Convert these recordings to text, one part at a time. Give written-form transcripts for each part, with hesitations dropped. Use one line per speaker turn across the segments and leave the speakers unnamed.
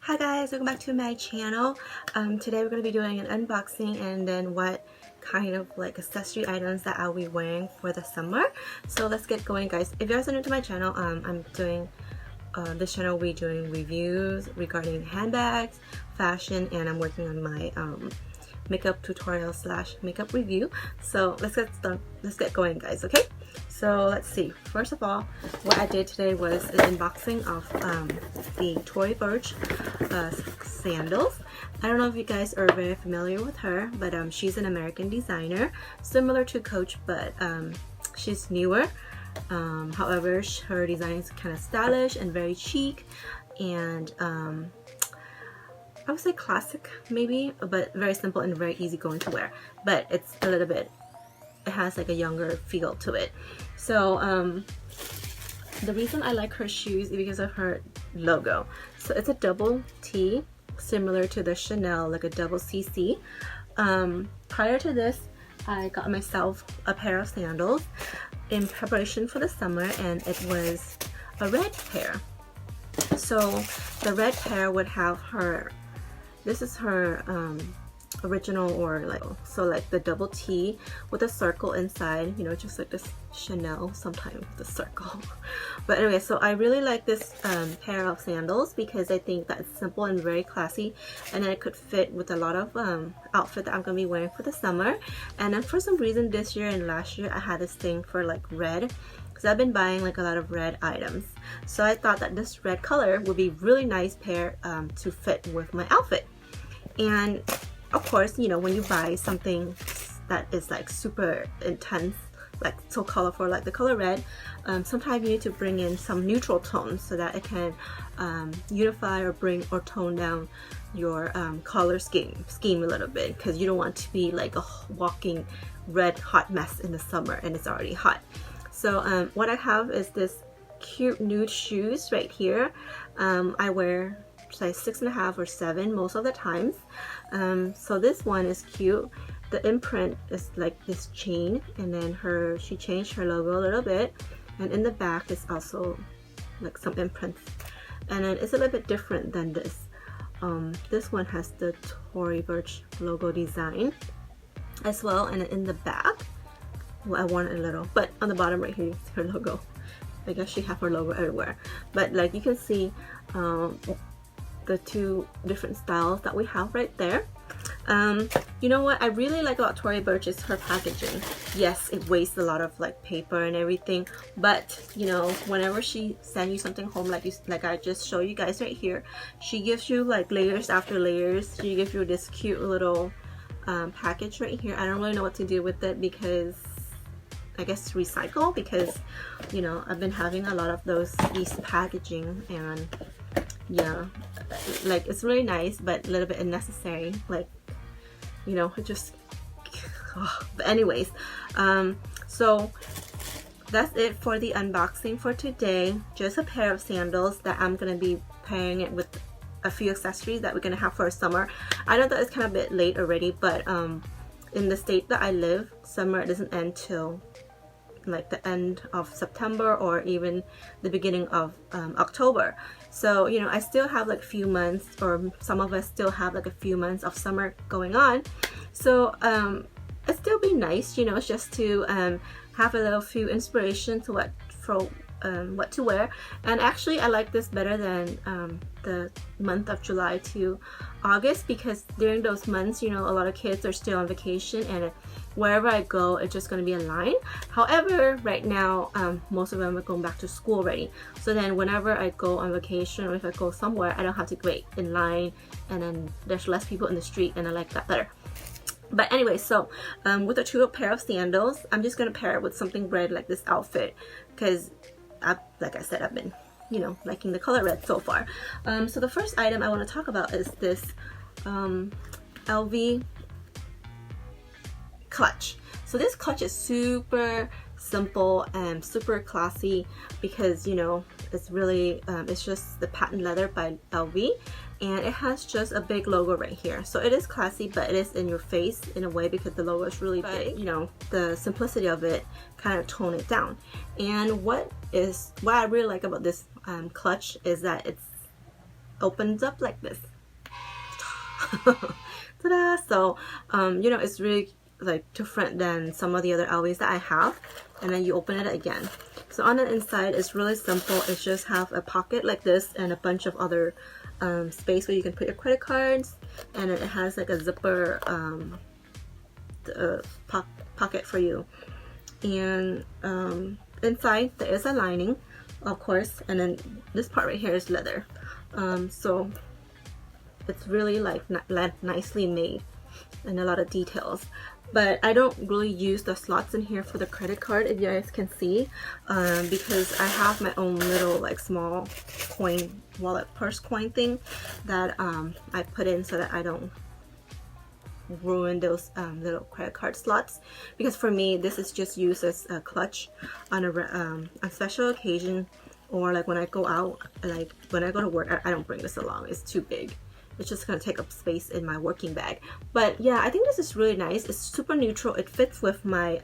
Hi guys, welcome back to my channel. Today we're going to be doing an unboxing and then what kind of like accessory items that I'll be wearing for the summer. So let's get going, guys. If you guys are new to my channel, I'm doing this channel will be doing reviews regarding handbags, fashion, and I'm working on my makeup tutorial / makeup review. So let's get going, guys. Okay, so let's see. First of all, what I did today was an unboxing of the Tory Burch sandals. I don't know if you guys are very familiar with her, but she's an American designer similar to Coach, but she's newer. However, her design is kind of stylish and very chic, and I would say classic maybe, but very simple and very easy going to wear. But it's a little bit, it has like a younger feel to it. So the reason I like her shoes is because of her logo. So it's a double T, similar to the Chanel, like a double CC. Prior to this, I got myself a pair of sandals in preparation for the summer, and it was a red pair. So the red pair would have her, this is her original, or like, so like the double T with a circle inside, you know, just like this Chanel sometimes with a circle. But anyway, so I really like this pair of sandals because I think that it's simple and very classy, and then it could fit with a lot of outfit that I'm gonna be wearing for the summer. And then for some reason this year and last year I had this thing for like red, because I've been buying like a lot of red items. So I thought that this red color would be really nice pair to fit with my outfit. And of course, you know, when you buy something that is like super intense, like so colorful, like the color red, sometimes you need to bring in some neutral tones so that it can unify or bring or tone down your color scheme a little bit, because you don't want to be like a walking red hot mess in the summer and it's already hot. So what I have is this cute nude shoes right here. I wear size 6.5 or 7 most of the times. So this one is cute. The imprint is like this chain, and then she changed her logo a little bit, and in the back is also like some imprints, and then it's a little bit different than this. This one has the Tory Burch logo design as well, and in the back, well, I want it a little, but on the bottom right here you see her logo. I guess she has her logo everywhere, but like you can see the two different styles that we have right there. You know what I really like about Tory Burch is her packaging. Yes, it wastes a lot of like paper and everything, but you know, whenever she sends you something home, like I just show you guys right here, she gives you like layers after layers. She gives you this cute little package right here. I don't really know what to do with it, because I guess recycle, because you know, I've been having a lot of these packaging, and yeah, like it's really nice but a little bit unnecessary, like, you know, it just but anyways, so that's it for the unboxing for today. Just a pair of sandals that I'm gonna be pairing it with a few accessories that we're gonna have for our summer. I know that it's kind of a bit late already, but in the state that I live, summer doesn't end till like the end of September or even the beginning of October. So you know, I still have like a few months, or some of us still have like a few months of summer going on. So it'd still be nice, you know, just to have a little few inspiration to what to wear. And actually I like this better than the month of July to August, because during those months, you know, a lot of kids are still on vacation, and wherever I go, it's just going to be a line. However, right now, most of them are going back to school already. So then whenever I go on vacation, or if I go somewhere, I don't have to wait in line, and then there's less people in the street, and I like that better. But anyway, so with a two pair of sandals, I'm just going to pair it with something red like this outfit, because like I said, I've been, you know, liking the color red so far. So the first item I want to talk about is this LV clutch. So this clutch is super simple and super classy, because you know, it's really it's just the patent leather by LV, and it has just a big logo right here. So it is classy, but it is in your face in a way, because the logo is really big. You know, the simplicity of it kind of tone it down. And what I really like about this clutch is that it's opens up like this. Ta-da! So you know, it's really like different than some of the other LVs that I have. And then you open it again. So on the inside, it's really simple. It's just have a pocket like this and a bunch of other space where you can put your credit cards, and it has like a zipper pocket for you. And inside there is a lining, of course, and then this part right here is leather. So it's really like nicely made and a lot of details. But I don't really use the slots in here for the credit card, if you guys can see, because I have my own little like small coin wallet purse coin thing that I put in so that I don't ruin those little credit card slots. Because for me, this is just used as a clutch on a special occasion, or like when I go out, like when I go to work. I don't bring this along, it's too big. It's just gonna take up space in my working bag. But yeah, I think this is really nice. It's super neutral. It fits with my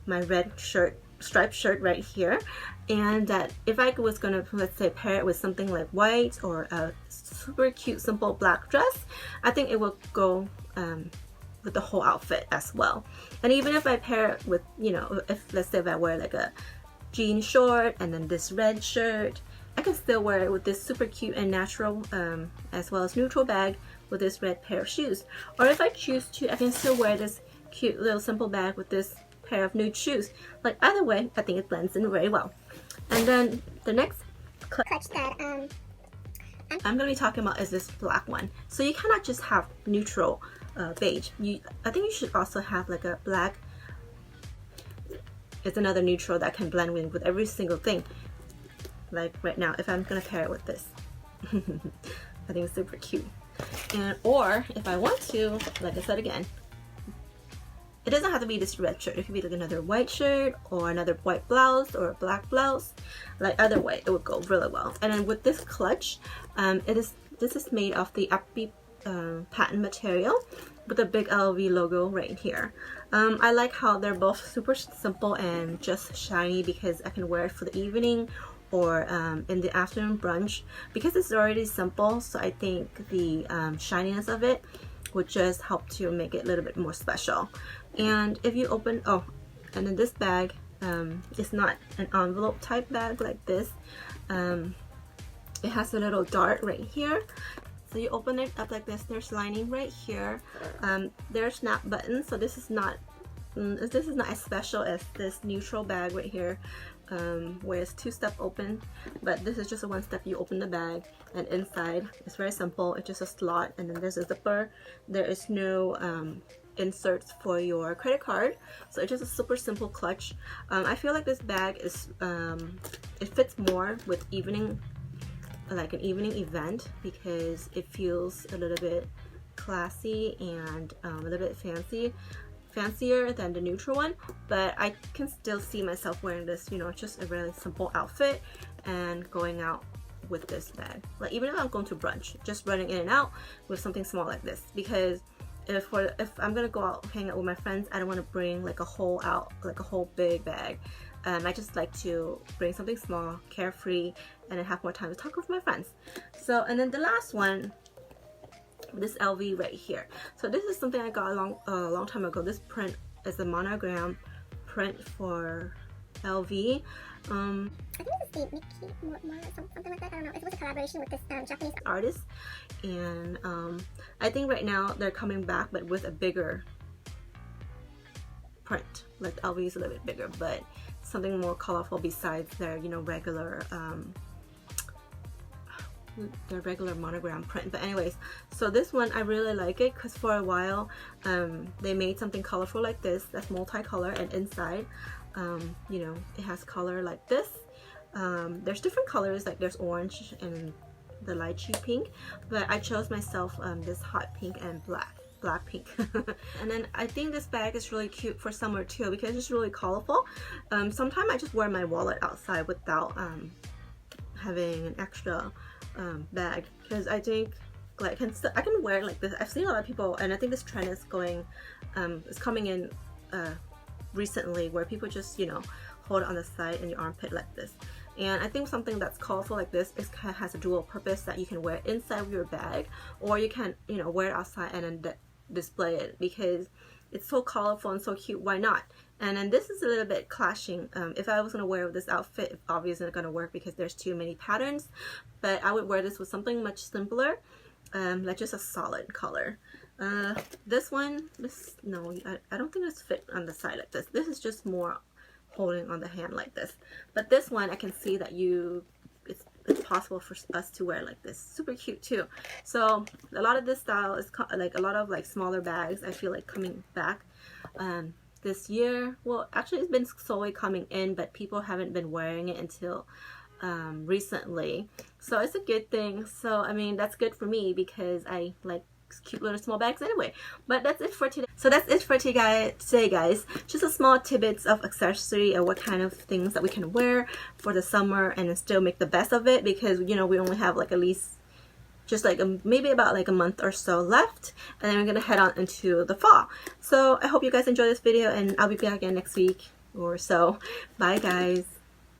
my red shirt, striped shirt right here. And that if I was gonna, let's say, pair it with something like white or a super cute simple black dress, I think it will go with the whole outfit as well. And even if I pair it with, you know, if let's say if I wear like a jean short and then this red shirt, I can still wear it with this super cute and natural as well as neutral bag with this red pair of shoes. Or if I choose to, I can still wear this cute little simple bag with this pair of nude shoes. Like either way, I think it blends in very well. And then the next clutch that I'm going to be talking about is this black one. So you cannot just have neutral beige. I think you should also have like a black. It's another neutral that can blend in with every single thing. Like right now, if I'm gonna pair it with this, I think it's super cute. And or if I want to, like I said again, it doesn't have to be this red shirt. It could be like another white shirt or another white blouse or a black blouse. Like either way, it would go really well. And then with this clutch, this is made of the Appy patent material with a big LV logo right here. I like how they're both super simple and just shiny, because I can wear it for the evening or in the afternoon brunch, because it's already simple. So I think the shininess of it would just help to make it a little bit more special. And if you open, oh, and then this bag is not an envelope type bag like this. It has a little dart right here. So you open it up like this. There's lining right here. There's snap buttons. So this is not as special as this neutral bag right here, where it's two-step open, but this is just a one-step. You open the bag, and inside it's very simple. It's just a slot, and then there's a zipper. There is no inserts for your credit card, so it's just a super simple clutch. I feel like this bag is it fits more with evening, like an evening event, because it feels a little bit classy and a little bit fancier than the neutral one. But I can still see myself wearing this, you know, just a really simple outfit and going out with this bag. Like even if I'm going to brunch, just running in and out with something small like this. Because if I'm gonna go out hang out with my friends, I don't want to bring like a whole big bag. I just like to bring something small, carefree, and then have more time to talk with my friends. So, and then the last one, this LV right here. So this is something I got a long time ago. This print is a monogram print for LV. I think this is the Mickey Mormon or something like that. I don't know. It was a collaboration with this Japanese artist, and I think right now they're coming back, but with a bigger print. Like LV is a little bit bigger, but something more colorful besides their, you know, regular monogram print. But anyways, so this one I really like it because for a while they made something colorful like this that's multicolor, and inside you know, it has color like this. There's different colors, like there's orange and the lychee pink, but I chose myself this hot pink and black pink. And then I think this bag is really cute for summer too, because it's really colorful. Sometimes I just wear my wallet outside without having an extra bag, because I think like I can wear it like this. I've seen a lot of people, and I think this trend is coming in recently, where people just, you know, hold it on the side in your armpit like this. And I think something that's colorful like this has a dual purpose, that you can wear inside of your bag, or you can, you know, wear it outside and then display it, because it's so colorful and so cute. Why not? And then this is a little bit clashing. If I was going to wear this outfit, it's obviously not going to work because there's too many patterns, but I would wear this with something much simpler, like just a solid color. This one, no, I don't think it's fit on the side like this. This is just more holding on the hand like this. But this one, I can see that it's possible for us to wear like this. Super cute too. So a lot of this style is like a lot of like smaller bags, I feel like coming back this year. Well, actually it's been slowly coming in, but people haven't been wearing it until recently. So it's a good thing. So I mean, that's good for me because I like cute little small bags anyway. But that's it for today. So that's it for today guys. Just a small tidbits of accessory and what kind of things that we can wear for the summer and still make the best of it, because you know we only have like at least just like maybe about like a month or so left, and then we're gonna head on into the fall. So I hope you guys enjoy this video, and I'll be back again next week or so. Bye guys.